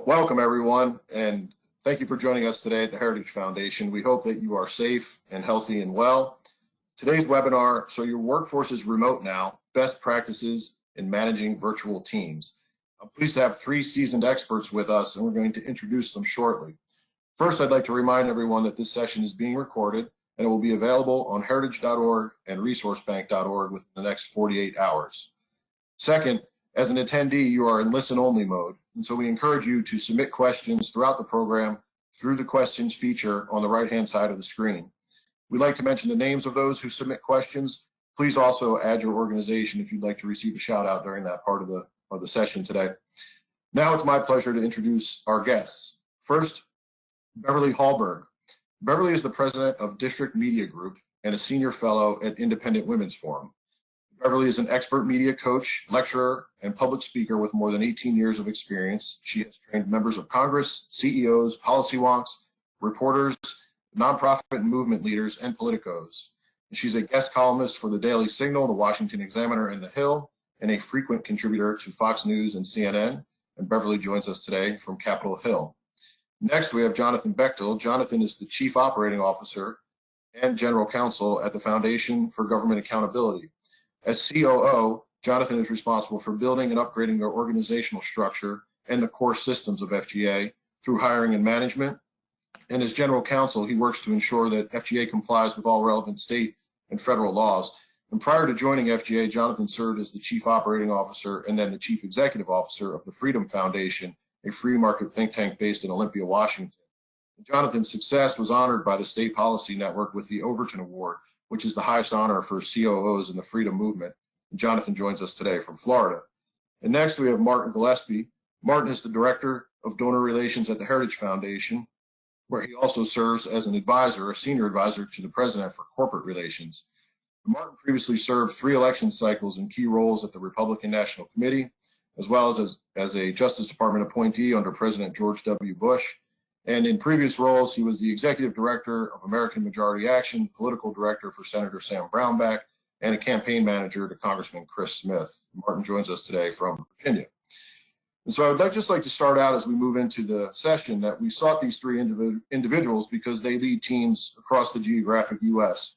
Welcome everyone, and thank you for joining us today at the Heritage Foundation. We hope that you are safe and healthy and well. Today's webinar, so your workforce is remote now, best practices in managing virtual teams. I'm pleased to have three seasoned experts with us, and we're going to introduce them shortly. First, I'd like to remind everyone that this session is being recorded, and it will be available on heritage.org and resourcebank.org within the next 48 hours. Second, as an attendee, you are in listen-only mode, and so we encourage you to submit questions throughout the program through the questions feature on the right-hand side of the screen. We'd like to mention the names of those who submit questions. Please also add your organization if you'd like to receive a shout-out during that part of the session today. Now it's my pleasure to introduce our guests. First, Beverly Hallberg. Beverly is the president of District Media Group and a senior fellow at Independent Women's Forum. Beverly is an expert media coach, lecturer, and public speaker with more than 18 years of experience. She has trained members of Congress, CEOs, policy wonks, reporters, nonprofit and movement leaders, and politicos. She's a guest columnist for the Daily Signal, the Washington Examiner, and The Hill, and a frequent contributor to Fox News and CNN. And Beverly joins us today from Capitol Hill. Next, we have Jonathan Bechtel. Jonathan is the Chief Operating Officer and General Counsel at the Foundation for Government Accountability. As COO, Jonathan is responsible for building and upgrading their organizational structure and the core systems of FGA through hiring and management. And as General Counsel, he works to ensure that FGA complies with all relevant state and federal laws. And prior to joining FGA, Jonathan served as the Chief Operating Officer and then the Chief Executive Officer of the Freedom Foundation, a free market think tank based in Olympia, Washington. And Jonathan's success was honored by the State Policy Network with the Overton Award, which is the highest honor for COOs in the freedom movement. And Jonathan joins us today from Florida. And next we have Martin Gillespie. Martin is the Director of Donor Relations at the Heritage Foundation, where he also serves as an advisor, a senior advisor to the President for Corporate Relations. Martin previously served 3 election cycles in key roles at the Republican National Committee, as well as a Justice Department appointee under President George W. Bush. And in previous roles, he was the Executive Director of American Majority Action, Political Director for Senator Sam Brownback, and a campaign manager to Congressman Chris Smith. Martin joins us today from Virginia. And so I would just like to start out as we move into the session that we sought these 3 individuals because they lead teams across the geographic U.S.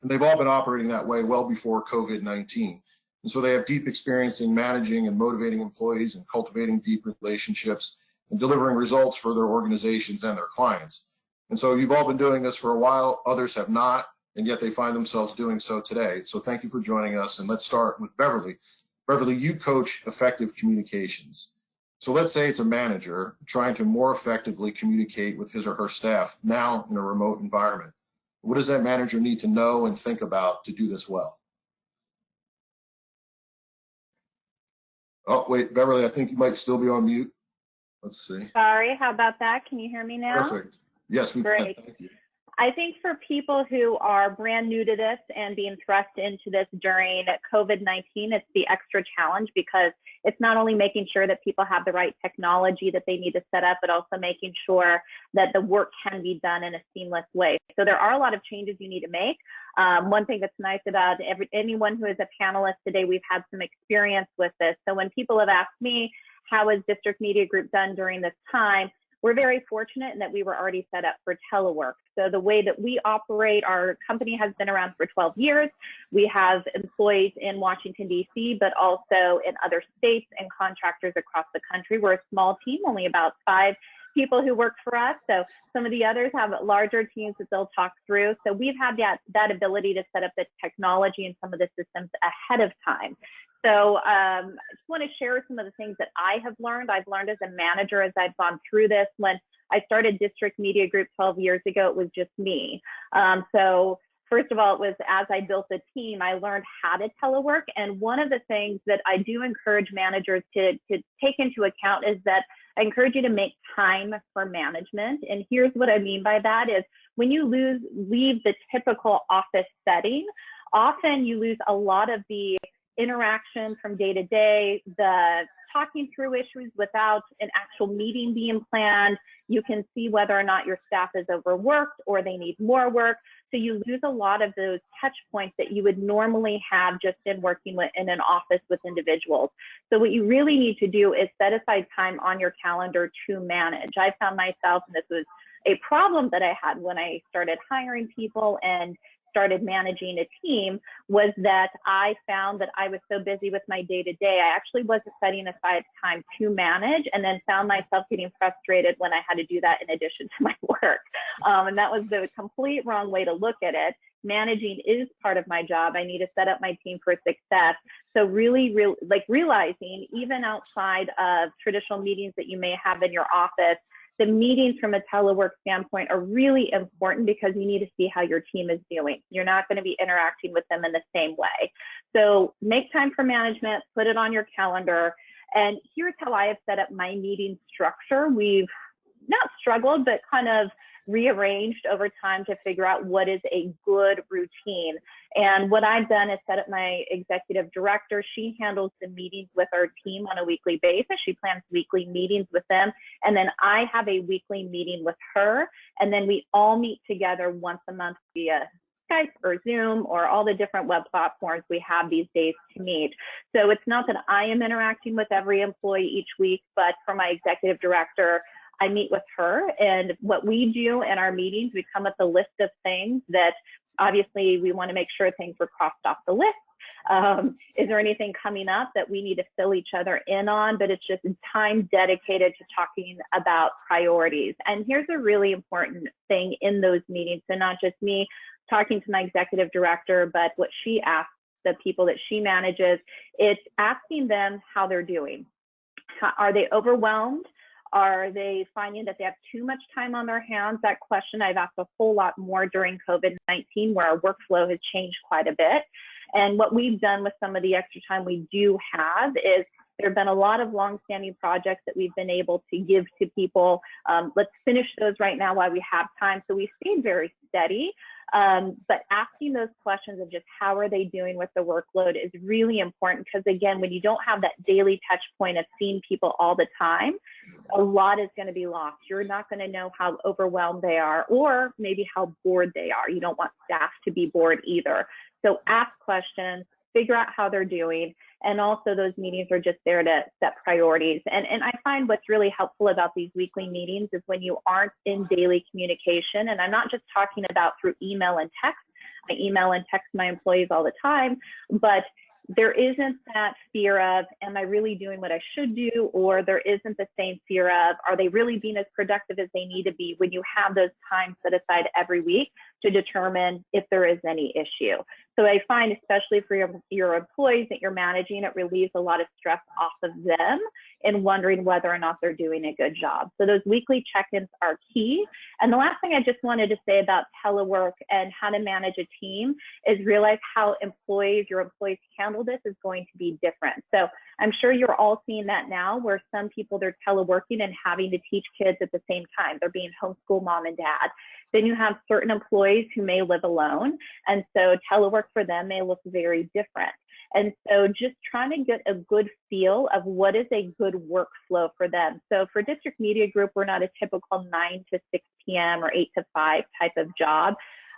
And they've all been operating that way well before COVID-19. And so they have deep experience in managing and motivating employees and cultivating deep relationships and delivering results for their organizations and their clients. And so you've all been doing this for a while, others have not, and yet they find themselves doing so today. So thank you for joining us, and let's start with Beverly. Beverly, you coach effective communications. So let's say it's a manager trying to more effectively communicate with his or her staff now in a remote environment. What does that manager need to know and think about to do this well? Oh, wait, Beverly, I think you might still be on mute. Let's see. Sorry, how about that? Can you hear me now? Perfect. Yes, we Great. can. Thank you. I think for people who are brand new to this and being thrust into this during COVID-19, it's the extra challenge because it's not only making sure that people have the right technology that they need to set up, but also making sure that the work can be done in a seamless way. So there are a lot of changes you need to make. One thing that's nice about anyone who is a panelist today, we've had some experience with this. So when people have asked me, how is District Media Group done during this time? We're very fortunate in that we were already set up for telework. So the way that we operate, our company has been around for 12 years. We have employees in Washington, D.C., but also in other states and contractors across the country. We're a small team, only about 5 people who work for us. So some of the others have larger teams that they'll talk through. So we've had that ability to set up the technology and some of the systems ahead of time. So I just want to share some of the things that I have learned. I've learned as a manager as I've gone through this. When I started District Media Group 12 years ago, it was just me. So first of all, it was as I built the team, I learned how to telework. And one of the things that I do encourage managers to take into account is that I encourage you to make time for management. And here's what I mean by that is when you leave the typical office setting, often you lose a lot of the interaction from day to day, the talking through issues without an actual meeting being planned. You can see whether or not your staff is overworked or they need more work. So you lose a lot of those touch points that you would normally have just in working in an office with individuals. So what you really need to do is set aside time on your calendar to manage. I found myself, and this was a problem that I had when I started hiring people and started managing a team, was that I found that I was so busy with my day-to-day, I actually wasn't setting aside time to manage, and then found myself getting frustrated when I had to do that in addition to my work. And that was the complete wrong way to look at it. Managing is part of my job. I need to set up my team for success. So really, like realizing, even outside of traditional meetings that you may have in your office, the meetings from a telework standpoint are really important because you need to see how your team is doing. You're not going to be interacting with them in the same way. So make time for management, put it on your calendar. And here's how I have set up my meeting structure. We've not struggled, but kind of rearranged over time to figure out what is a good routine. And what I've done is set up my executive director. She handles the meetings with our team on a weekly basis. She plans weekly meetings with them. And then I have a weekly meeting with her. And then we all meet together once a month via Skype or Zoom or all the different web platforms we have these days to meet. So it's not that I am interacting with every employee each week, but for my executive director, I meet with her, and what we do in our meetings, we come up with a list of things that obviously we want to make sure things were crossed off the list. Is there anything coming up that we need to fill each other in on? But it's just time dedicated to talking about priorities. And here's a really important thing in those meetings. So not just me talking to my executive director, but what she asks the people that she manages, it's asking them how they're doing. Are they overwhelmed? Are they finding that they have too much time on their hands? That question I've asked a whole lot more during COVID-19, where our workflow has changed quite a bit. And what we've done with some of the extra time we do have is there have been a lot of longstanding projects that we've been able to give to people. Let's finish those right now while we have time. So we stayed very steady. But asking those questions of just how are they doing with the workload is really important, because again, when you don't have that daily touch point of seeing people all the time, a lot is going to be lost. You're not going to know how overwhelmed they are, or maybe how bored they are. You don't want staff to be bored either. So ask questions, figure out how they're doing. And also those meetings are just there to set priorities. And I find what's really helpful about these weekly meetings is when you aren't in daily communication, and I'm not just talking about through email and text. I email and text my employees all the time, but there isn't that fear of, am I really doing what I should do? Or there isn't the same fear of, are they really being as productive as they need to be, when you have those times set aside every week to determine if there is any issue. So I find, especially for your employees that you're managing, it relieves a lot of stress off of them in wondering whether or not they're doing a good job. So those weekly check-ins are key. And the last thing I just wanted to say about telework and how to manage a team is realize how your employees handle this is going to be different. So I'm sure you're all seeing that now, where some people, they're teleworking and having to teach kids at the same time. They're being homeschool mom and dad. Then you have certain employees who may live alone. And so telework for them may look very different. And so just trying to get a good feel of what is a good workflow for them. So for District Media Group, we're not a typical 9 to 6 p.m. or 8 to 5 type of job.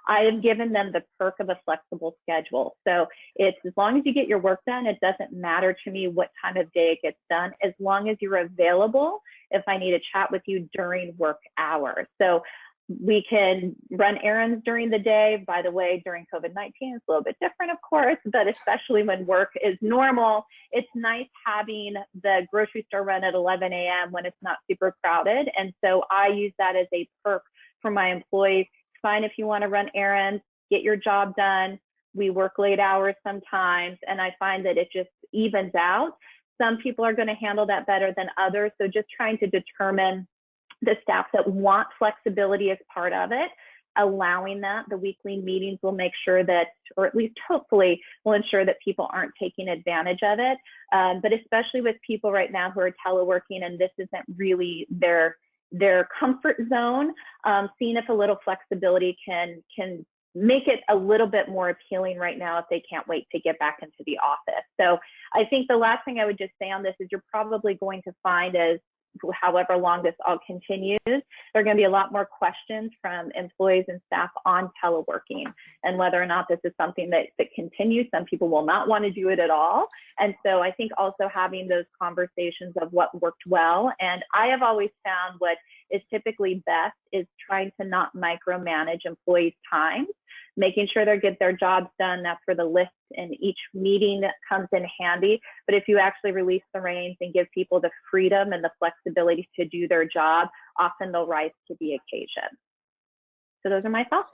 I have given them the perk of a flexible schedule. So it's, as long as you get your work done, it doesn't matter to me what time of day it gets done, as long as you're available if I need to chat with you during work hours. So we can run errands during the day. By the way, during COVID-19, it's a little bit different, of course, but especially when work is normal, it's nice having the grocery store run at 11 a.m. when it's not super crowded. And so I use that as a perk for my employees. It's fine if you want to run errands, get your job done. We work late hours sometimes, and I find that it just evens out. Some people are going to handle that better than others. So just trying to determine the staff that want flexibility as part of it, allowing that. The weekly meetings will make sure that, or at least hopefully will ensure that people aren't taking advantage of it. But especially with people right now who are teleworking and this isn't really their comfort zone, seeing if a little flexibility can make it a little bit more appealing right now if they can't wait to get back into the office. So I think the last thing I would just say on this is you're probably going to find, as however long this all continues, there are going to be a lot more questions from employees and staff on teleworking and whether or not this is something that continues. Some people will not want to do it at all. And so I think also having those conversations of what worked well. And I have always found what is typically best is trying to not micromanage employees' time, making sure they get their jobs done. That's where the list in each meeting comes in handy. But if you actually release the reins and give people the freedom and the flexibility to do their job, often they'll rise to the occasion. So those are my thoughts.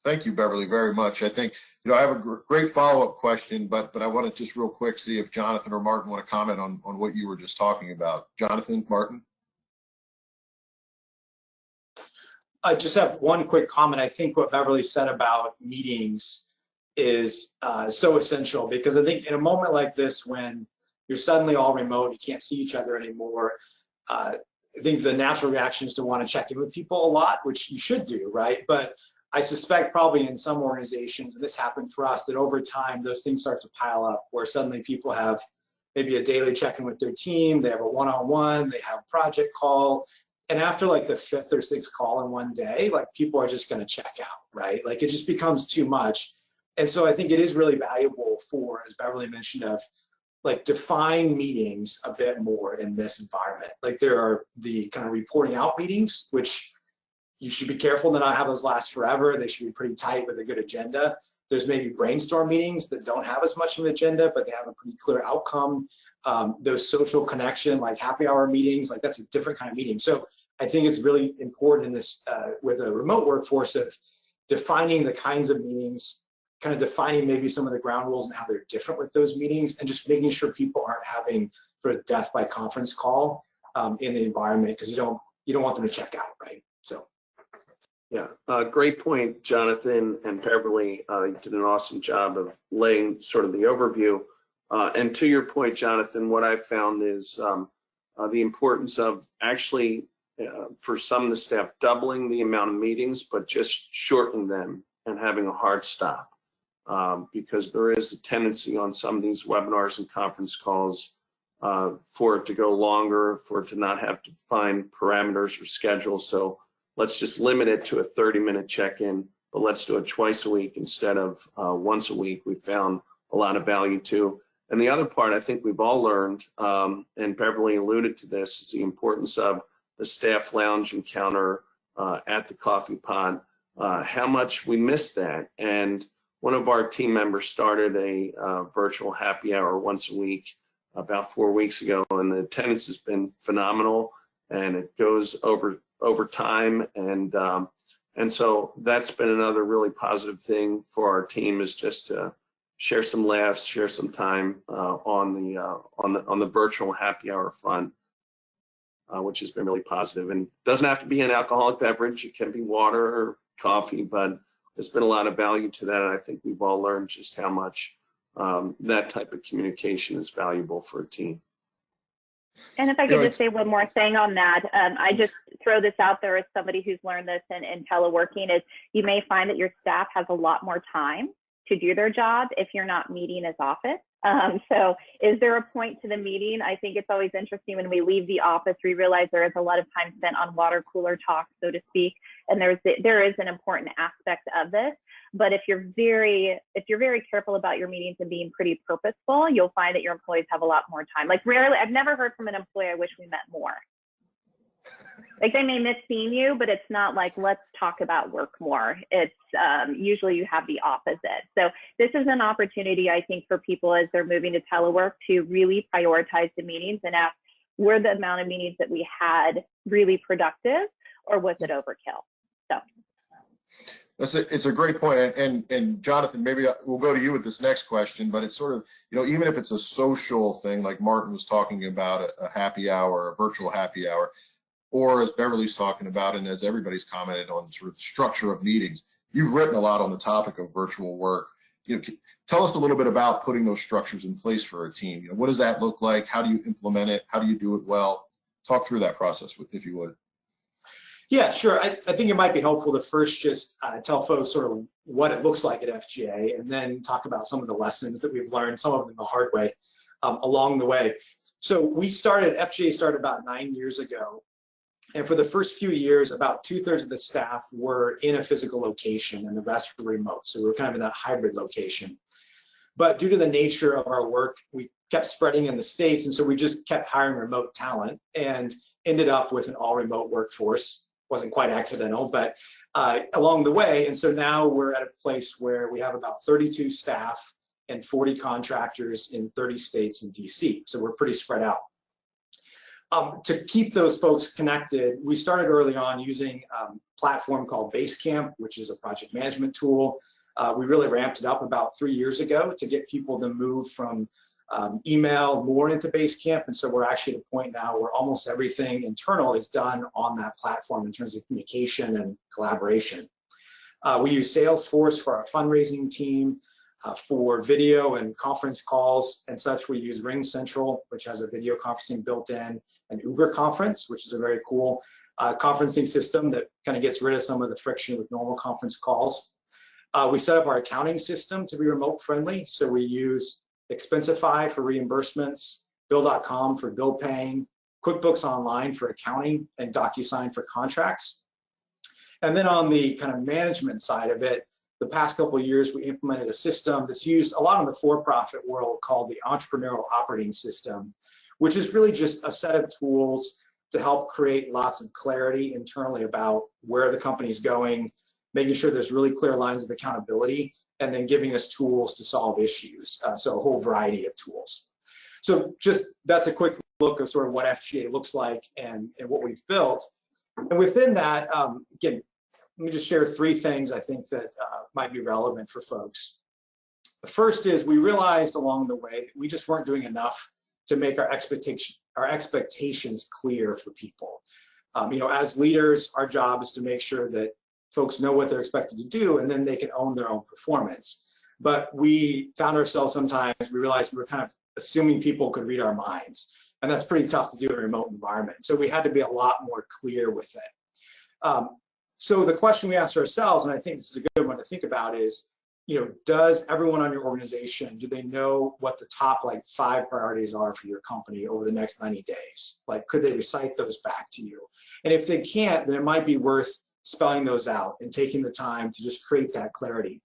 Thank you, Beverly, very much. I think, I have a great follow-up question, but I want to just real quick see if Jonathan or Martin want to comment on what you were just talking about. Jonathan, Martin? I just have one quick comment. I think what Beverly said about meetings is so essential, because I think in a moment like this, when you're suddenly all remote, you can't see each other anymore, I think the natural reaction is to want to check in with people a lot, which you should do, right? But I suspect probably in some organizations, and this happened for us, that over time those things start to pile up, where suddenly people have maybe a daily check-in with their team, they have a one-on-one, they have a project call, and after like the 5th or 6th call in one day, like people are just going to check out, right? Like it just becomes too much. And so I think it is really valuable for, as Beverly mentioned, of like define meetings a bit more in this environment. Like there are the kind of reporting out meetings, which you should be careful to not have those last forever. They should be pretty tight with a good agenda. There's maybe brainstorm meetings that don't have as much of an agenda, but they have a pretty clear outcome. Those social connection, like happy hour meetings, like that's a different kind of meeting. So I think it's really important in this, with a remote workforce, of defining the kinds of meetings, kind of defining maybe some of the ground rules and how they're different with those meetings, and just making sure people aren't having sort of death by conference call in the environment, because you don't want them to check out, right? So. Yeah, great point, Jonathan and Beverly. You did an awesome job of laying sort of the overview. And to your point, Jonathan, what I found is the importance of actually, for some of the staff, doubling the amount of meetings, but just shortening them and having a hard stop. Because there is a tendency on some of these webinars and conference calls for it to go longer, for it to not have to find parameters or schedules. So let's just limit it to a 30-minute check-in, but let's do it twice a week instead of once a week. We found a lot of value too. And the other part I think we've all learned, and Beverly alluded to this, is the importance of the staff lounge encounter at the coffee pot, how much we missed that. And one of our team members started a virtual happy hour once a week about 4 weeks ago, and the attendance has been phenomenal, and it goes over time, and so that's been another really positive thing for our team, is just to share some laughs, share some time on the virtual happy hour front, which has been really positive. And it doesn't have to be an alcoholic beverage; it can be water or coffee, but there's been a lot of value to that, and I think we've all learned just how much that type of communication is valuable for a team. And if I could just say one more thing on that, I just throw this out there as somebody who's learned this in teleworking, is you may find that your staff has a lot more time to do their job if you're not meeting as often. So is there a point to the meeting? I think it's always interesting when we leave the office, we realize there is a lot of time spent on water cooler talk, so to speak, and there is an important aspect of this. But if you're very careful about your meetings and being pretty purposeful, you'll find that your employees have a lot more time. Like rarely, I've never heard from an employee, I wish we met more. Like they may miss seeing you, but it's not like, let's talk about work more. It's usually you have the opposite. So this is an opportunity, I think, for people as they're moving to telework to really prioritize the meetings and ask, were the amount of meetings that we had really productive, or was it overkill? So. It's a great point. And Jonathan, maybe we'll go to you with this next question, but it's sort of, even if it's a social thing, like Martin was talking about, a happy hour, a virtual happy hour, or as Beverly's talking about, and as everybody's commented on, sort of the structure of meetings. You've written a lot on the topic of virtual work. Tell us a little bit about putting those structures in place for a team. What does that look like? How do you implement it? How do you do it well? Talk through that process, if you would. Yeah, sure. I think it might be helpful to first just tell folks sort of what it looks like at FGA, and then talk about some of the lessons that we've learned, some of them the hard way, along the way. So FGA started about 9 years ago. And for the first few years, about 2/3 of the staff were in a physical location and the rest were remote. So we were kind of in that hybrid location. But due to the nature of our work, we kept spreading in the States. And so we just kept hiring remote talent and ended up with an all remote workforce. Wasn't quite accidental, but along the way. And so now we're at a place where we have about 32 staff and 40 contractors in 30 states and DC. So we're pretty spread out. To keep those folks connected, we started early on using a platform called Basecamp, which is a project management tool. We really ramped it up about 3 years ago to get people to move from email more into Basecamp. And so we're actually at a point now where almost everything internal is done on that platform in terms of communication and collaboration. We use Salesforce for our fundraising team. For video and conference calls and such, we use Ring Central, which has a video conferencing built in, and Uber Conference, which is a very cool conferencing system that kind of gets rid of some of the friction with normal conference calls. We set up our accounting system to be remote friendly. So we use Expensify for reimbursements, Bill.com for bill paying, QuickBooks Online for accounting, and DocuSign for contracts. And then on the kind of management side of it, the past couple of years, we implemented a system that's used a lot in the for-profit world called the Entrepreneurial Operating System, which is really just a set of tools to help create lots of clarity internally about where the company's going, making sure there's really clear lines of accountability, and then giving us tools to solve issues. So a whole variety of tools. So just that's a quick look of sort of what FGA looks like and what we've built. And within that, again, let me just share 3 things I think that might be relevant for folks. The first is we realized along the way that we just weren't doing enough to make our expectations clear for people. As leaders, our job is to make sure that folks know what they're expected to do, and then they can own their own performance. But we found ourselves sometimes, we realized we were kind of assuming people could read our minds, and that's pretty tough to do in a remote environment. So we had to be a lot more clear with it. So the question we asked ourselves, and I think this is a good one to think about, is, does everyone on your organization, do they know what the top 5 priorities are for your company over the next 90 days? Could they recite those back to you? And if they can't, then it might be worth spelling those out and taking the time to just create that clarity.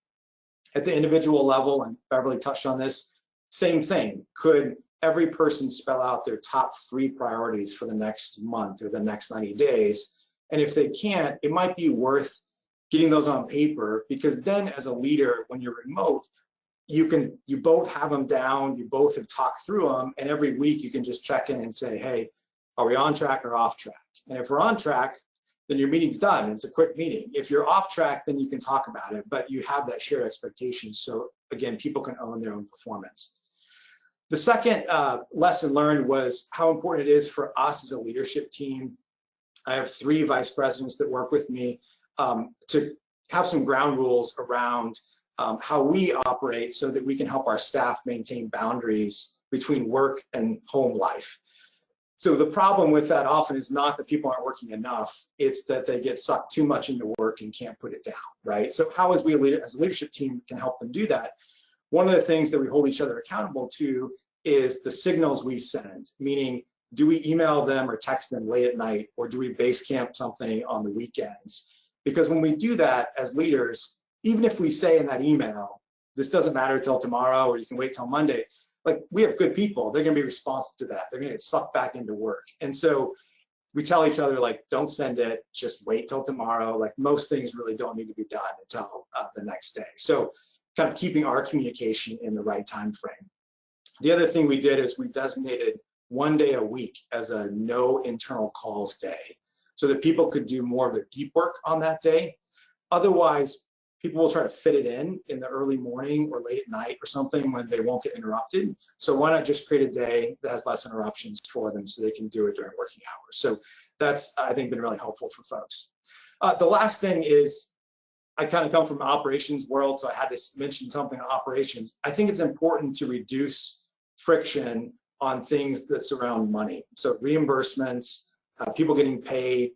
At the individual level, and Beverly touched on this, same thing. Could every person spell out their top 3 priorities for the next month or the next 90 days? And if they can't, it might be worth getting those on paper, because then as a leader, when you're remote, you both have them down, you both have talked through them, and every week you can just check in and say, hey, are we on track or off track? And if we're on track, then your meeting's done. It's a quick meeting. If you're off track, then you can talk about it, but you have that shared expectation. So again, people can own their own performance. The second lesson learned was how important it is for us as a leadership team. I have 3 vice presidents that work with me to have some ground rules around how we operate so that we can help our staff maintain boundaries between work and home life. So the problem with that often is not that people aren't working enough, it's that they get sucked too much into work and can't put it down, right? So how as a leadership team can help them do that? One of the things that we hold each other accountable to is the signals we send, meaning, do we email them or text them late at night, or do we base camp something on the weekends? Because when we do that as leaders, even if we say in that email, this doesn't matter till tomorrow, or you can wait till Monday, we have good people, they're gonna be responsive to that. They're gonna get sucked back into work. And so we tell each other, don't send it, just wait till tomorrow. Most things really don't need to be done until the next day. So kind of keeping our communication in the right time frame. The other thing we did is we designated 1 day a week as a no internal calls day, so that people could do more of their deep work on that day. Otherwise, people will try to fit it in the early morning or late at night or something when they won't get interrupted. So why not just create a day that has less interruptions for them so they can do it during working hours? So that's, I think, been really helpful for folks. The last thing is, I kind of come from an operations world, so I had to mention something on operations. I think it's important to reduce friction on things that surround money. So reimbursements, people getting paid,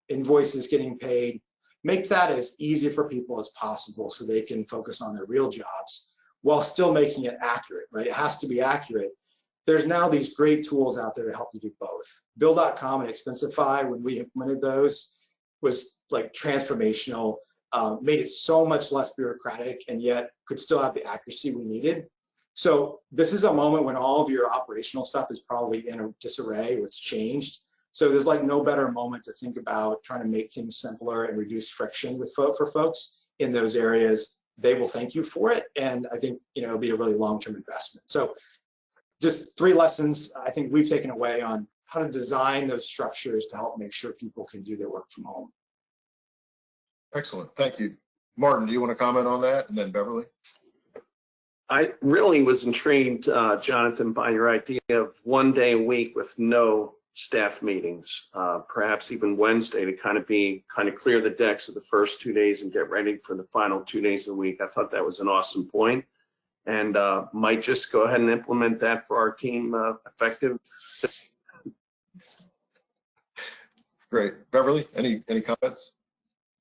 invoices getting paid, make that as easy for people as possible so they can focus on their real jobs while still making it accurate, right? It has to be accurate, there's now these great tools out there to help you do both. Bill.com and Expensify, when we implemented those, was like transformational, made it so much less bureaucratic, and yet could still have the accuracy we needed. So this is a moment when all of your operational stuff is probably in a disarray or it's changed. So there's like no better moment to think about trying to make things simpler and reduce friction with for folks in those areas. They will thank you for it, and I think it'll be a really long-term investment. So just 3 lessons I think we've taken away on how to design those structures to help make sure people can do their work from home. Excellent, thank you. Martin, do you want to comment on that? And then Beverly? I really was intrigued, Jonathan, by your idea of 1 day a week with no staff meetings, perhaps even Wednesday, to kind of clear the decks of the first 2 days and get ready for the final 2 days of the week. I thought that was an awesome point, and might just go ahead and implement that for our team effective. Great. Beverly, any comments?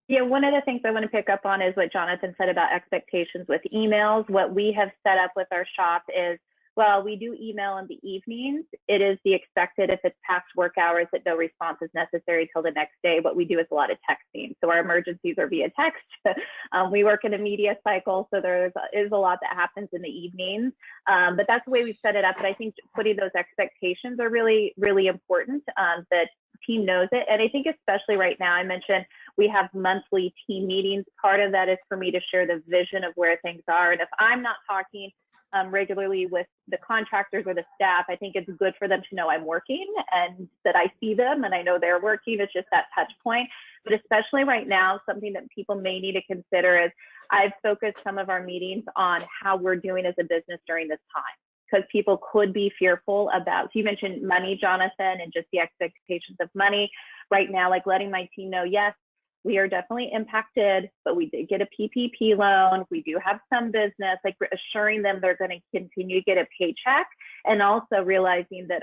Yeah, one of the things I want to pick up on is what Jonathan said about expectations with emails. What we have set up with our shop is, well, we do email in the evenings. It is the expected, if it's past work hours, that no response is necessary till the next day. What we do is a lot of texting. So our emergencies are via text. We work in a media cycle, so there is a lot that happens in the evenings. But that's the way we've set it up. But I think putting those expectations are really, really important, that team knows it. And I think especially right now, I mentioned we have monthly team meetings. Part of that is for me to share the vision of where things are. And if I'm not talking regularly with the contractors or the staff, I think it's good for them to know I'm working and that I see them and I know they're working. It's just that touch point. But especially right now, something that people may need to consider is I've focused some of our meetings on how we're doing as a business during this time, because people could be fearful about, so you mentioned money, Jonathan, and just the expectations of money. Right now, like letting my team know, yes, we are definitely impacted, but we did get a PPP loan. We do have some business, like assuring them they're going to continue to get a paycheck, and also realizing that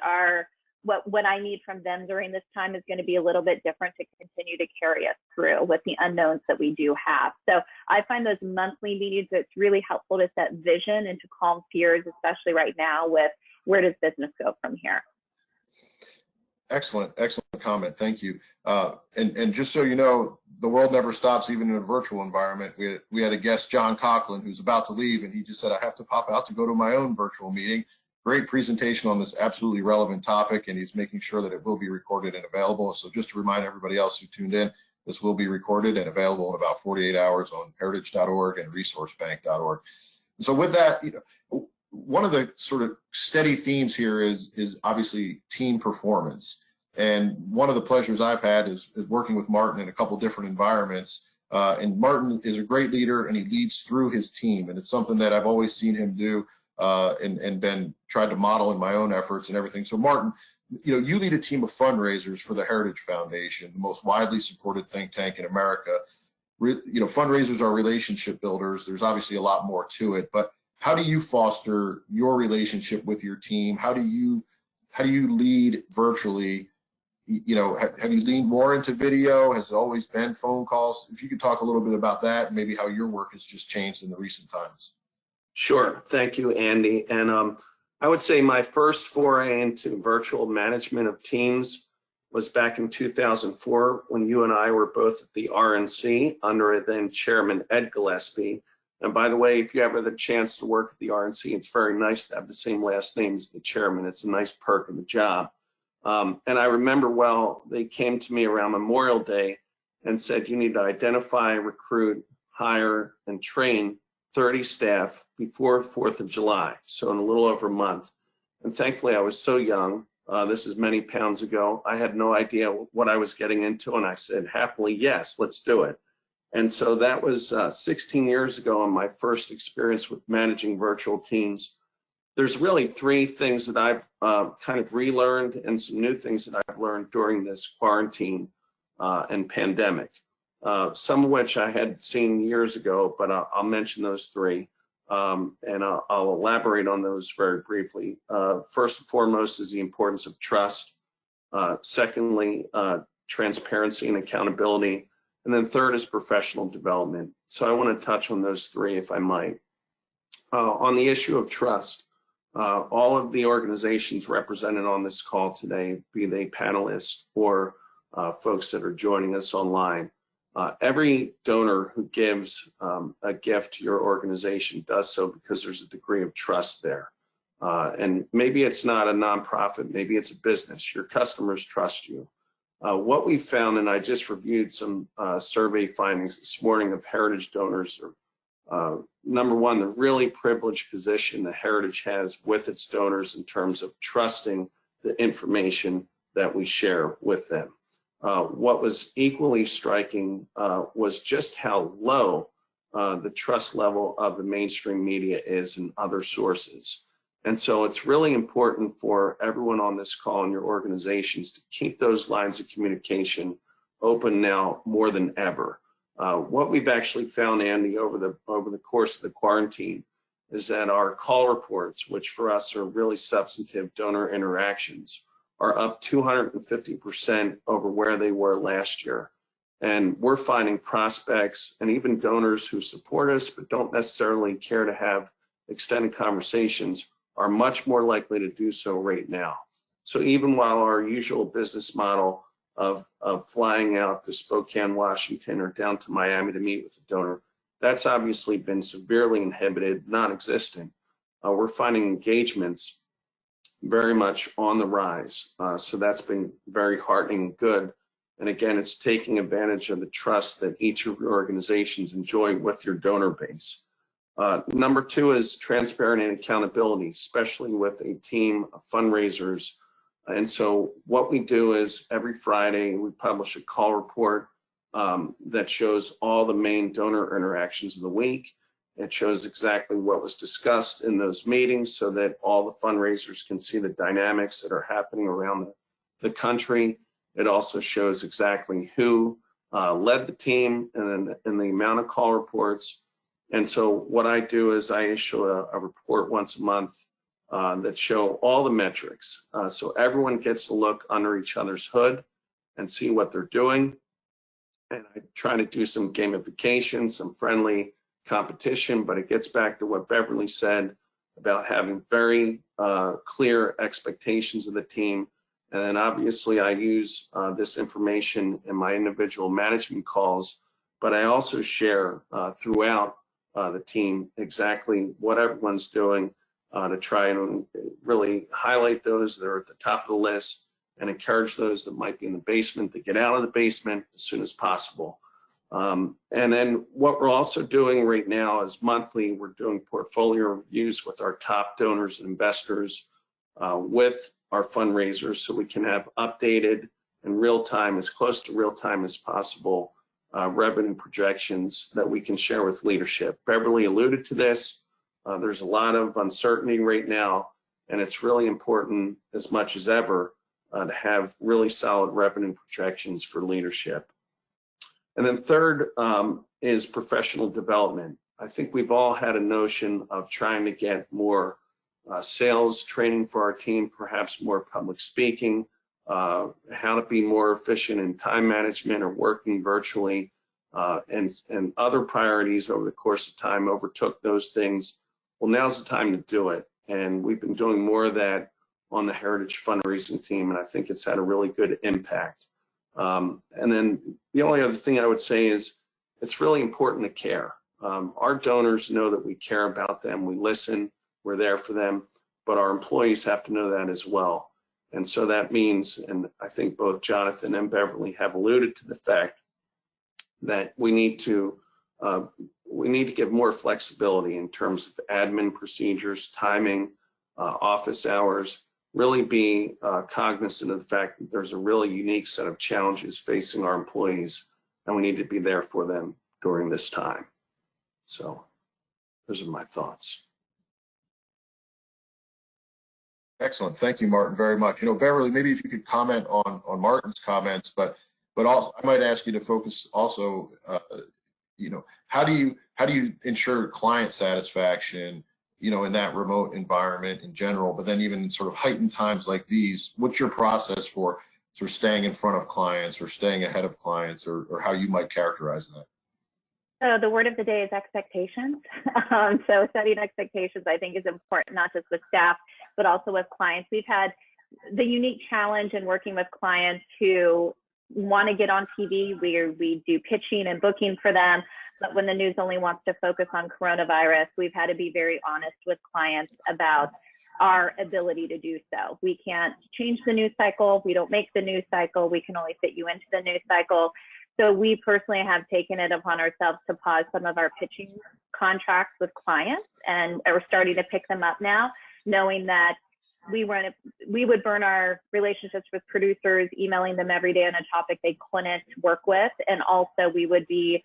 what I need from them during this time is going to be a little bit different to continue to carry us through with the unknowns that we do have. So I find those monthly meetings, it's really helpful to set vision and to calm fears, especially right now with where does business go from here. Excellent comment. Thank you. And just so you know, the world never stops, even in a virtual environment. We had a guest, John Coughlin, who's about to leave, and he just said, I have to pop out to go to my own virtual meeting. Great presentation on this absolutely relevant topic, and he's making sure that it will be recorded and available. So just to remind everybody else who tuned in, this will be recorded and available in about 48 hours on heritage.org and resourcebank.org. And so with that, one of the sort of steady themes here is obviously team performance. And one of the pleasures I've had is working with Martin in a couple different environments. And Martin is a great leader, and he leads through his team. And it's something that I've always seen him do and been tried to model in my own efforts and everything. So Martin, you lead a team of fundraisers for the Heritage Foundation, the most widely supported think tank in America. Fundraisers are relationship builders. There's obviously a lot more to it, but how do you foster your relationship with your team? How do you lead virtually? Have you leaned more into video? Has it always been phone calls? If you could talk a little bit about that and maybe how your work has just changed in the recent times. Sure. Thank you, Andy. And I would say my first foray into virtual management of teams was back in 2004 when you and I were both at the RNC under then Chairman Ed Gillespie. And by the way, if you ever have the chance to work at the RNC, it's very nice to have the same last name as the chairman. It's a nice perk of the job. And I remember well, they came to me around Memorial Day and said, you need to identify, recruit, hire, and train 30 staff before 4th of July, so in a little over a month. And thankfully, I was so young. This is many pounds ago. I had no idea what I was getting into, and I said happily, yes, let's do it. And so that was 16 years ago on my first experience with managing virtual teams. There's really 3 things that I've kind of relearned and some new things that I've learned during this quarantine and pandemic. Some of which I had seen years ago, but I'll mention those 3. And I'll elaborate on those very briefly. First and foremost is the importance of trust. Secondly, transparency and accountability. And then third is professional development. So I want to touch on those 3 if I might. On the issue of trust, All of the organizations represented on this call today, be they panelists or folks that are joining us online, every donor who gives a gift to your organization does so because there's a degree of trust there. And maybe it's not a nonprofit, maybe it's a business. Your customers trust you. What we found, and I just reviewed some survey findings this morning of Heritage donors, number one, the really privileged position that Heritage has with its donors in terms of trusting the information that we share with them. What was equally striking was just how low the trust level of the mainstream media is in other sources. And so it's really important for everyone on this call and your organizations to keep those lines of communication open now more than ever. What we've actually found, Andy, over the course of the quarantine is that our call reports, which for us are really substantive donor interactions, are up 250% over where they were last year. And we're finding prospects and even donors who support us but don't necessarily care to have extended conversations are much more likely to do so right now. So even while our usual business model of flying out to Spokane, Washington, or down to Miami to meet with the donor, that's obviously been severely inhibited, non-existent. We're finding engagements very much on the rise. So that's been very heartening and good. And again, it's taking advantage of the trust that each of your organizations enjoy with your donor base. Number two is transparency and accountability, especially with a team of fundraisers. And so what we do is every Friday we publish a call report that shows all the main donor interactions of the week. It shows exactly what was discussed in those meetings so that all the fundraisers can see the dynamics that are happening around the country. It also shows exactly who led the team and the amount of call reports. And so what I do is I issue a report once a month that show all the metrics. So everyone gets to look under each other's hood and see what they're doing. And I try to do some gamification, some friendly competition, but it gets back to what Beverly said about having very clear expectations of the team. And then obviously I use this information in my individual management calls, but I also share throughout the team exactly what everyone's doing to try and really highlight those that are at the top of the list and encourage those that might be in the basement to get out of the basement as soon as possible. And then what we're also doing right now is monthly, we're doing portfolio reviews with our top donors and investors with our fundraisers so we can have updated and real time, as close to real time as possible, revenue projections that we can share with leadership. Beverly alluded to this. There's a lot of uncertainty right now, and it's really important as much as ever to have really solid revenue projections for leadership. And then third is professional development. I think we've all had a notion of trying to get more sales training for our team, perhaps more public speaking, how to be more efficient in time management or working virtually, and other priorities over the course of time overtook those things. Well, now's the time to do it. And we've been doing more of that on the Heritage fundraising team, and I think it's had a really good impact. And then the only other thing I would say is it's really important to care. Our donors know that we care about them, we listen, we're there for them, but our employees have to know that as well. And so that means, and I think both Jonathan and Beverly have alluded to the fact that we need to give more flexibility in terms of admin procedures, timing, office hours, really be cognizant of the fact that there's a really unique set of challenges facing our employees, and we need to be there for them during this time. So those are my thoughts. Excellent. Thank you, Martin, very much. Beverly, maybe if you could comment on Martin's comments, but also I might ask you to focus also, how do you ensure client satisfaction, in that remote environment in general, but then even in sort of heightened times like these, what's your process for sort of staying in front of clients or staying ahead of clients, or how you might characterize that? So the word of the day is expectations. So setting expectations, I think, is important, not just with staff, but also with clients. We've had the unique challenge in working with clients who want to get on TV. We do pitching and booking for them, but when the news only wants to focus on coronavirus, we've had to be very honest with clients about our ability to do so. We can't change the news cycle. We don't make the news cycle. We can only fit you into the news cycle. So we personally have taken it upon ourselves to pause some of our pitching contracts with clients, and we're starting to pick them up now, knowing that we would burn our relationships with producers, emailing them every day on a topic they couldn't work with, and also we would be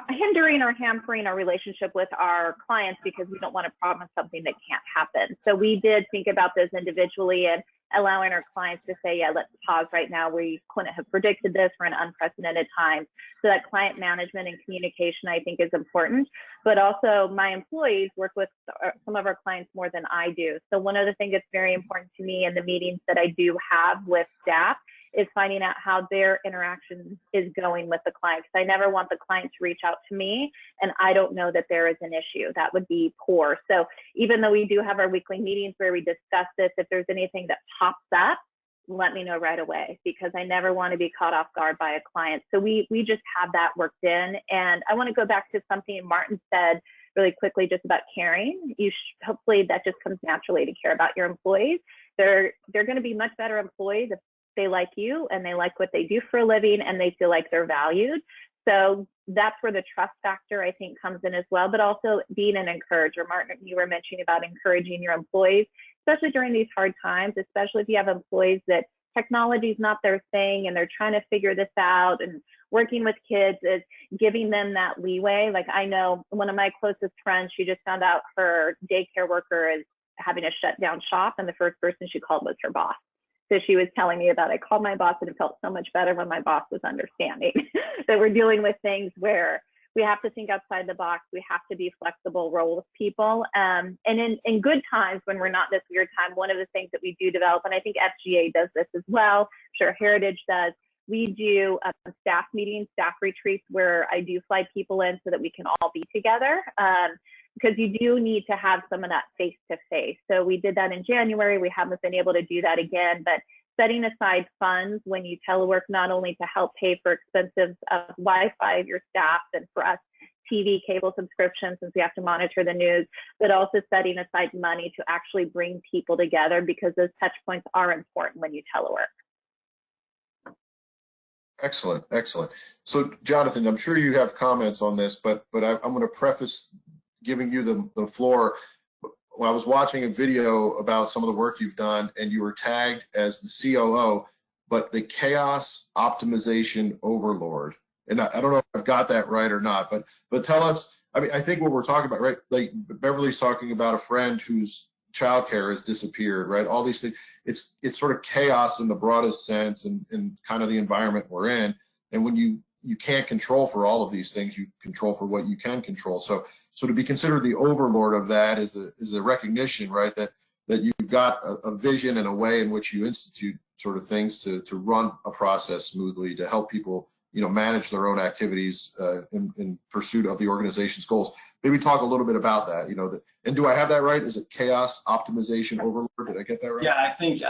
hindering or hampering our relationship with our clients because we don't want to promise something that can't happen. So we did think about this individually and allowing our clients to say, yeah, let's pause right now. We couldn't have predicted this. We're in unprecedented times. So that client management and communication, I think, is important. But also my employees work with some of our clients more than I do. So one of the things that's very important to me in the meetings that I do have with staff is finding out how their interaction is going with the client. Because I never want the client to reach out to me and I don't know that there is an issue. That would be poor. So even though we do have our weekly meetings where we discuss this, if there's anything that pops up, let me know right away, because I never want to be caught off guard by a client. So we just have that worked in. And I want to go back to something Martin said really quickly, just about caring. Hopefully that just comes naturally to care about your employees. They're going to be much better employees if they like you and they like what they do for a living and they feel like they're valued. So that's where the trust factor, I think, comes in as well, but also being an encourager. Martin, you were mentioning about encouraging your employees, especially during these hard times, especially if you have employees that technology is not their thing and they're trying to figure this out, and working with kids is giving them that leeway. Like, I know one of my closest friends, she just found out her daycare worker is having a shut down shop, and the first person she called was her boss. So she was telling me about, I called my boss and it felt so much better when my boss was understanding that we're dealing with things where we have to think outside the box. We have to be flexible, roll with people. And in good times, when we're not this weird time, one of the things that we do develop, and I think FGA does this as well, I'm sure Heritage does, we do staff meetings, staff retreats, where I do fly people in so that we can all be together. Because you do need to have some of that face-to-face. So we did that in January. We haven't been able to do that again, but setting aside funds when you telework, not only to help pay for expensive Wi-Fi of your staff, and for us, TV, cable subscriptions, since we have to monitor the news, but also setting aside money to actually bring people together, because those touch points are important when you telework. Excellent, excellent. So Jonathan, I'm sure you have comments on this, but I'm going to preface giving you the floor. When I was watching a video about some of the work you've done, and you were tagged as the COO, but the chaos optimization overlord. And I don't know if I've got that right or not, but tell us, I mean, I think what we're talking about, right? Like Beverly's talking about a friend whose childcare has disappeared, right? All these things, it's sort of chaos in the broadest sense, and kind of the environment we're in. And when you can't control for all of these things, you control for what you can control. So to be considered the overlord of that is a recognition, right? That you've got a vision and a way in which you institute sort of things to run a process smoothly, to help people, manage their own activities in pursuit of the organization's goals. Maybe talk a little bit about that, and do I have that right? Is it chaos optimization overlord? Did I get that right? Yeah, I think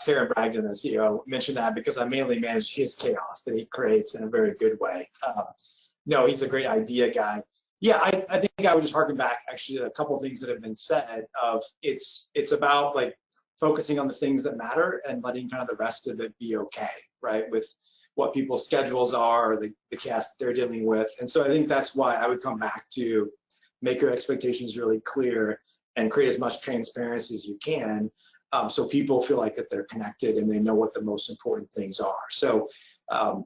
Sarah Bragdon, the CEO, mentioned that because I mainly manage his chaos that he creates in a very good way. No, he's a great idea guy. Yeah, I think I would just harken back actually to a couple of things that have been said of it's about like focusing on the things that matter and letting kind of the rest of it be okay, right? With what people's schedules are, or the chaos that they're dealing with. And so I think that's why I would come back to make your expectations really clear and create as much transparency as you can, so people feel like that they're connected and they know what the most important things are. So that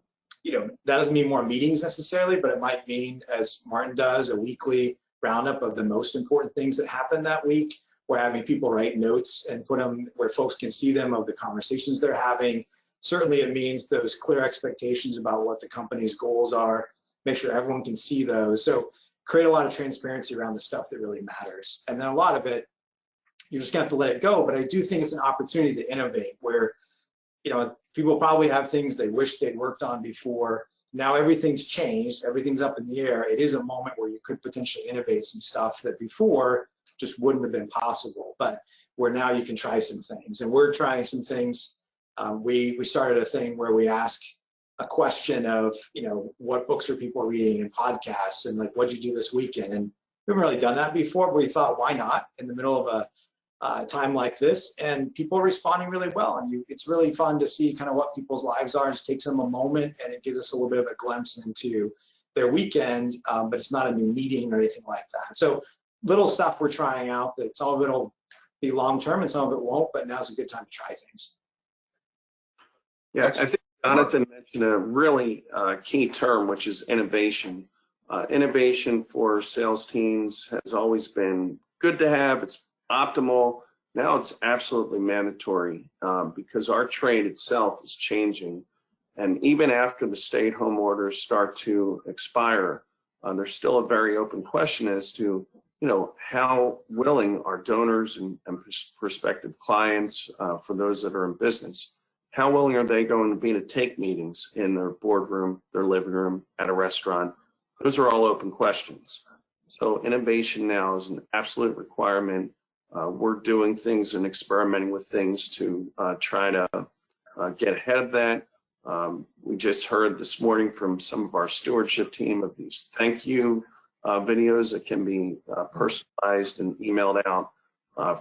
doesn't mean more meetings necessarily, but it might mean, as Martin does, a weekly roundup of the most important things that happened that week. We're having people write notes and put them where folks can see them of the conversations they're having. Certainly it means those clear expectations about what the company's goals are, make sure everyone can see those. So create a lot of transparency around the stuff that really matters. And then a lot of it, you're just gonna have to let it go. But I do think it's an opportunity to innovate, where people probably have things they wish they'd worked on before. now everything's changed, everything's up in the air. It is a moment where you could potentially innovate some stuff that before just wouldn't have been possible, but where now you can try some things. And we're trying some things. We started a thing where we ask a question of, what books are people reading and podcasts, and like, what'd you do this weekend? And we haven't really done that before, but we thought, why not in the middle of a time like this? And people are responding really well. And it's really fun to see kind of what people's lives are. It just takes them a moment, and it gives us a little bit of a glimpse into their weekend, but it's not a new meeting or anything like that. So little stuff we're trying out that some of it will be long-term and some of it won't, but now's a good time to try things. Yeah, I think Jonathan mentioned a really key term, which is innovation. Innovation for sales teams has always been good to have. It's optimal. Now it's absolutely mandatory because our trade itself is changing. And even after the stay-at-home orders start to expire, there's still a very open question as to, how willing are donors and prospective clients, for those that are in business, how willing are they going to be to take meetings in their boardroom, their living room, at a restaurant? Those are all open questions. So innovation now is an absolute requirement. We're doing things and experimenting with things to try to get ahead of that. We just heard this morning from some of our stewardship team of these thank you videos that can be personalized and emailed out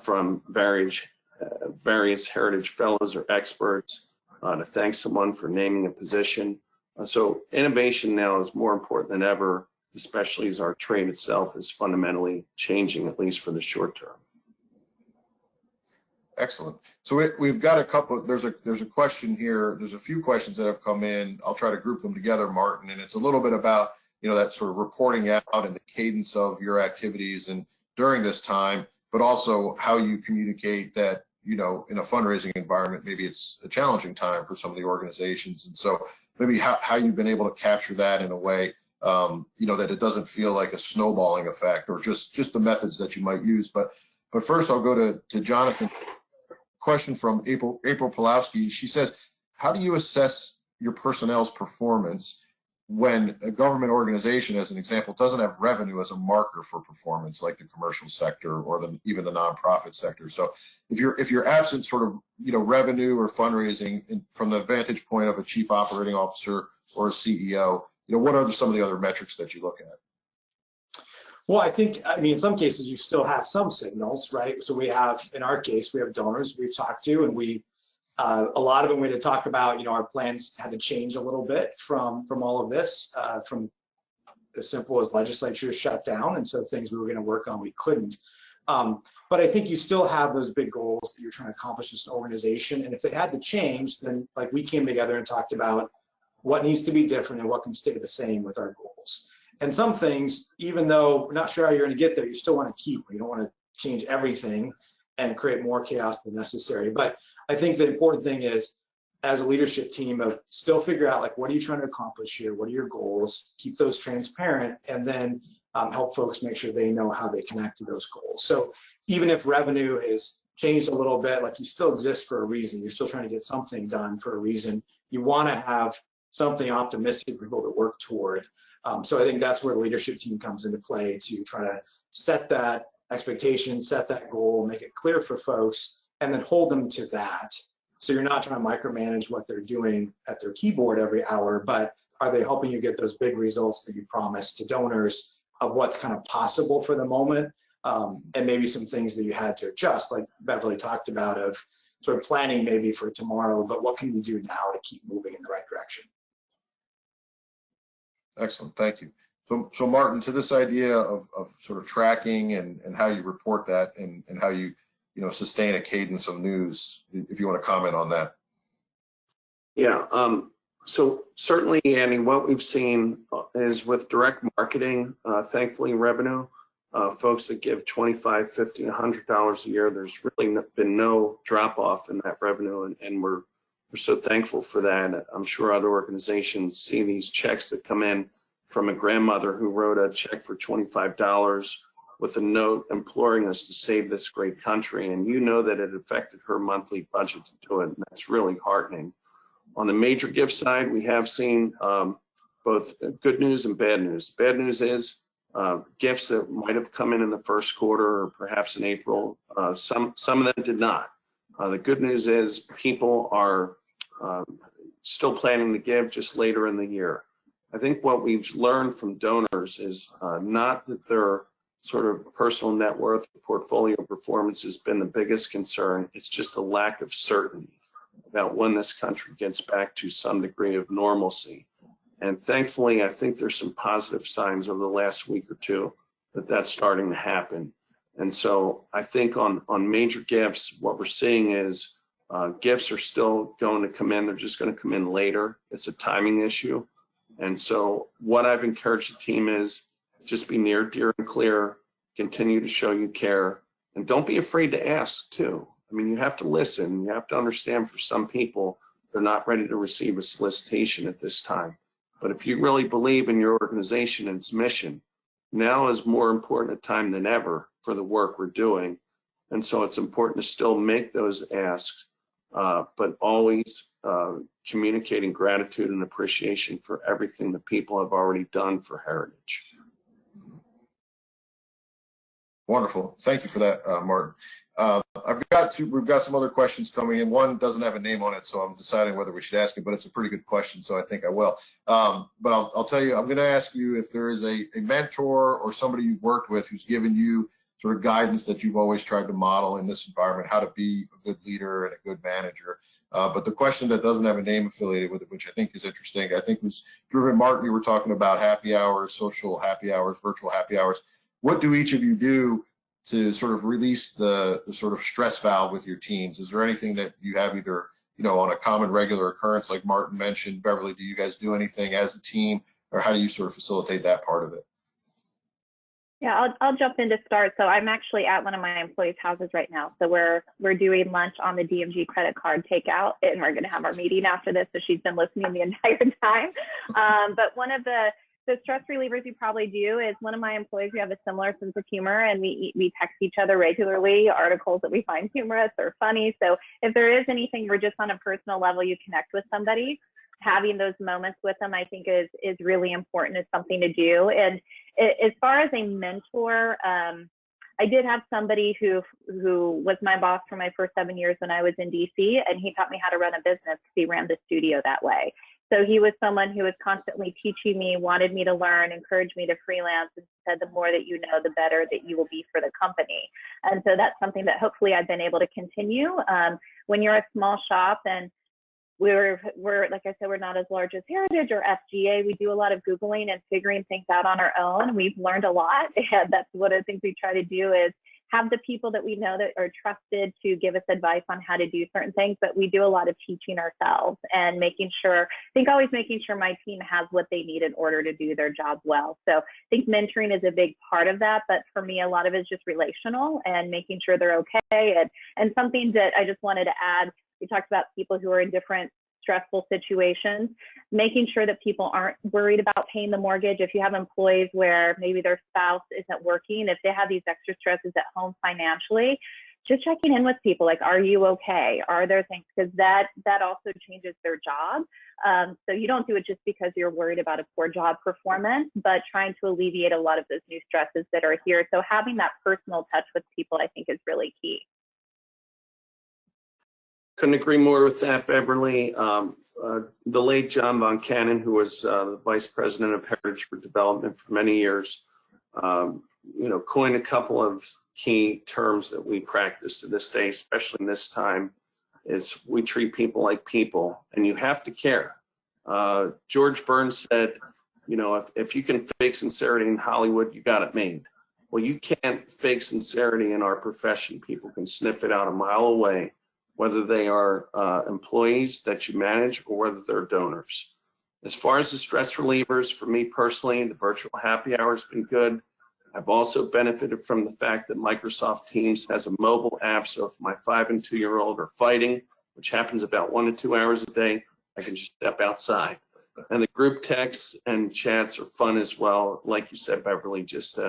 from various heritage fellows or experts to thank someone for naming a position. So innovation now is more important than ever, especially as our trade itself is fundamentally changing, at least for the short term. Excellent. So we've got a couple. There's a question here. There's a few questions that have come in. I'll try to group them together, Martin. And it's a little bit about that sort of reporting out and the cadence of your activities and during this time, but also how you communicate that in a fundraising environment, maybe it's a challenging time for some of the organizations. And so maybe how you've been able to capture that in a way, that it doesn't feel like a snowballing effect or just the methods that you might use. But first I'll go to Jonathan. Question from April Pulowski. She says, how do you assess your personnel's performance when a government organization, as an example, doesn't have revenue as a marker for performance, like the commercial sector or even the nonprofit sector? So if you're absent sort of revenue or fundraising from the vantage point of a chief operating officer or a CEO, what are some of the other metrics that you look at? Well, I mean, in some cases, you still have some signals, right? So in our case, we have donors we've talked to, and a lot of them we had to talk about, our plans had to change a little bit from all of this, from as simple as legislature shut down. And so things we were going to work on, we couldn't. But I think you still have those big goals that you're trying to accomplish as an organization. And if they had to change, then like we came together and talked about what needs to be different and what can stay the same with our goals. And some things, even though we're not sure how you're going to get there, you still want to keep. You don't want to change everything and create more chaos than necessary. But I think the important thing is, as a leadership team, of still figure out like, what are you trying to accomplish here? What are your goals? Keep those transparent, and then help folks make sure they know how they connect to those goals. So even if revenue has changed a little bit, like you still exist for a reason. You're still trying to get something done for a reason. You want to have something optimistic for people to work toward. So I think that's where the leadership team comes into play, to try to set that expectation, set that goal, make it clear for folks, and then hold them to that. So you're not trying to micromanage what they're doing at their keyboard every hour, but are they helping you get those big results that you promised to donors of what's kind of possible for the moment, and maybe some things that you had to adjust, like Beverly talked about, of sort of planning maybe for tomorrow, but what can you do now to keep moving in the right direction? Excellent, thank you. So Martin, to this idea of sort of tracking and how you report that and how you sustain a cadence of news, if you want to comment on that. Yeah, so certainly, Andy, what we've seen is with direct marketing, thankfully revenue, folks that give $25, $50, $100 a year, there's really been no drop off in that revenue, and we're so thankful for that. I'm sure other organizations see these checks that come in from a grandmother who wrote a check for $25 with a note imploring us to save this great country, and that it affected her monthly budget to do it, and that's really heartening. On the major gift side, we have seen both good news and bad news. Bad news is gifts that might have come in the first quarter or perhaps in April, some of them did not. The good news is people are still planning to give just later in the year. I think what we've learned from donors is not that their sort of personal net worth, portfolio performance has been the biggest concern. It's just a lack of certainty about when this country gets back to some degree of normalcy. And thankfully, I think there's some positive signs over the last week or two that that's starting to happen. And so I think on major gifts, what we're seeing is gifts are still going to come in. They're just going to come in later. It's a timing issue. And so what I've encouraged the team is just be near, dear, and clear, continue to show you care, and don't be afraid to ask too. I mean, you have to listen. You have to understand for some people, they're not ready to receive a solicitation at this time. But if you really believe in your organization and its mission, now is more important a time than ever for the work we're doing. And so it's important to still make those asks, but always communicating gratitude and appreciation for everything that people have already done for Heritage. Wonderful. Thank you for that, Martin. We've got some other questions coming in. One doesn't have a name on it, so I'm deciding whether we should ask it, but it's a pretty good question, so I think I will. But I'll tell you, I'm going to ask you if there is a mentor or somebody you've worked with who's given you sort of guidance that you've always tried to model in this environment, how to be a good leader and a good manager. But the question that doesn't have a name affiliated with it, which I think is interesting, I think was driven, Martin, you were talking about happy hours, social happy hours, virtual happy hours. What do each of you do to sort of release the sort of stress valve with your teams? Is there anything that you have either, on a common regular occurrence, like Martin mentioned? Beverly, do you guys do anything as a team, or how do you sort of facilitate that part of it? Yeah, I'll jump in to start. So I'm actually at one of my employees' houses right now. So we're doing lunch on the DMG credit card takeout, and we're going to have our meeting after this. So she's been listening the entire time. But one of the stress relievers you probably do is, one of my employees, we have a similar sense of humor, and we text each other regularly articles that we find humorous or funny. So if there is anything where just on a personal level you connect with somebody, having those moments with them, I think is really important. It's something to do. And as far as a mentor, I did have somebody who was my boss for my first 7 years when I was in DC, and he taught me how to run a business because he ran the studio that way. So he was someone who was constantly teaching me, wanted me to learn, encouraged me to freelance, and said the more that you know, the better that you will be for the company. And so that's something that hopefully I've been able to continue. When you're a small shop, and we're like I said, we're not as large as Heritage or FGA. We do a lot of Googling and figuring things out on our own. We've learned a lot, and that's one of the things we try to do is have the people that we know that are trusted to give us advice on how to do certain things, but we do a lot of teaching ourselves and always making sure my team has what they need in order to do their job well. So I think mentoring is a big part of that, but for me, a lot of it is just relational and making sure they're okay. And something that I just wanted to add, we talked about people who are in different stressful situations, making sure that people aren't worried about paying the mortgage. If you have employees where maybe their spouse isn't working, if they have these extra stresses at home financially, just checking in with people, like, are you okay? Are there things? Because that also changes their job. So you don't do it just because you're worried about a poor job performance, but trying to alleviate a lot of those new stresses that are here. So having that personal touch with people, I think, is really key. Couldn't agree more with that, Beverly. The late John Von Cannon, who was the Vice President of Heritage for Development for many years, coined a couple of key terms that we practice to this day, especially in this time, is we treat people like people, and you have to care. George Burns said, if you can fake sincerity in Hollywood, you got it made. Well, you can't fake sincerity in our profession. People can sniff it out a mile away, whether they are employees that you manage or whether they're donors. As far as the stress relievers, for me personally, the virtual happy hour has been good. I've also benefited from the fact that Microsoft Teams has a mobile app, so if my 5- and 2-year-old are fighting, which happens about 1 to 2 hours a day, I can just step outside. And the group texts and chats are fun as well. Like you said, Beverly, just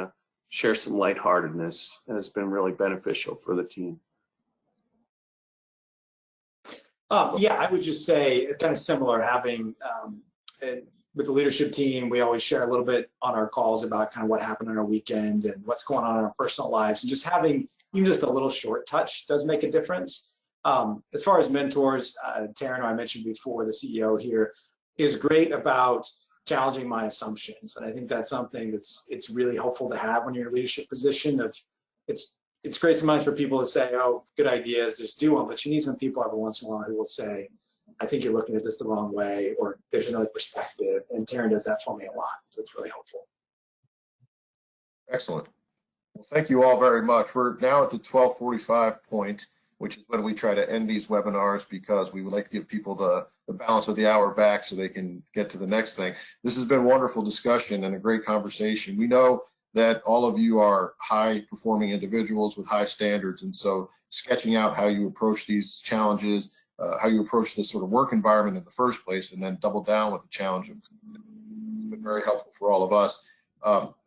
share some lightheartedness has been really beneficial for the team. Yeah, I would just say kind of similar, having with the leadership team, we always share a little bit on our calls about kind of what happened on our weekend and what's going on in our personal lives, and just having even just a little short touch does make a difference. As far as mentors, Taryn, who I mentioned before, the CEO here, is great about challenging my assumptions, and I think that's something it's really helpful to have when you're in a leadership position. It's great sometimes for people to say, oh, good ideas, just do them, but you need some people every once in a while who will say, I think you're looking at this the wrong way, or there's another perspective, and Taryn does that for me a lot, so it's really helpful. Excellent. Well, thank you all very much. We're now at the 12:45 point, which is when we try to end these webinars because we would like to give people the balance of the hour back so they can get to the next thing. This has been a wonderful discussion and a great conversation. We know that all of you are high-performing individuals with high standards, and so sketching out how you approach these challenges, how you approach this sort of work environment in the first place, and then double down with the challenge of it's been very helpful for all of us.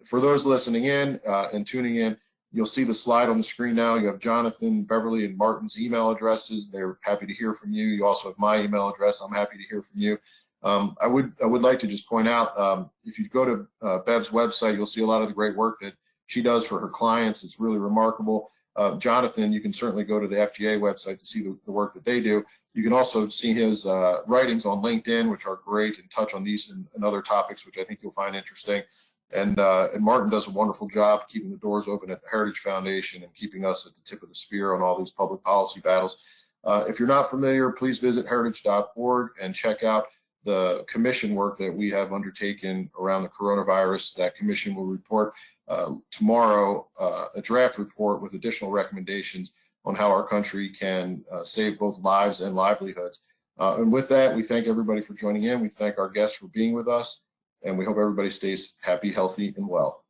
For those listening in and tuning in, you'll see the slide on the screen now. You have Jonathan, Beverly, and Martin's email addresses. They're happy to hear from you. You also have my email address. I'm happy to hear from you. I would like to just point out, if you go to Bev's website, you'll see a lot of the great work that she does for her clients. It's really remarkable. Jonathan, you can certainly go to the FGA website to see the work that they do. You can also see his writings on LinkedIn, which are great, and touch on these and other topics, which I think you'll find interesting. And Martin does a wonderful job keeping the doors open at the Heritage Foundation and keeping us at the tip of the spear on all these public policy battles. If you're not familiar, please visit heritage.org and check out the commission work that we have undertaken around the coronavirus. That commission will report tomorrow a draft report with additional recommendations on how our country can save both lives and livelihoods. And with that, we thank everybody for joining in. We thank our guests for being with us, and we hope everybody stays happy, healthy, and well.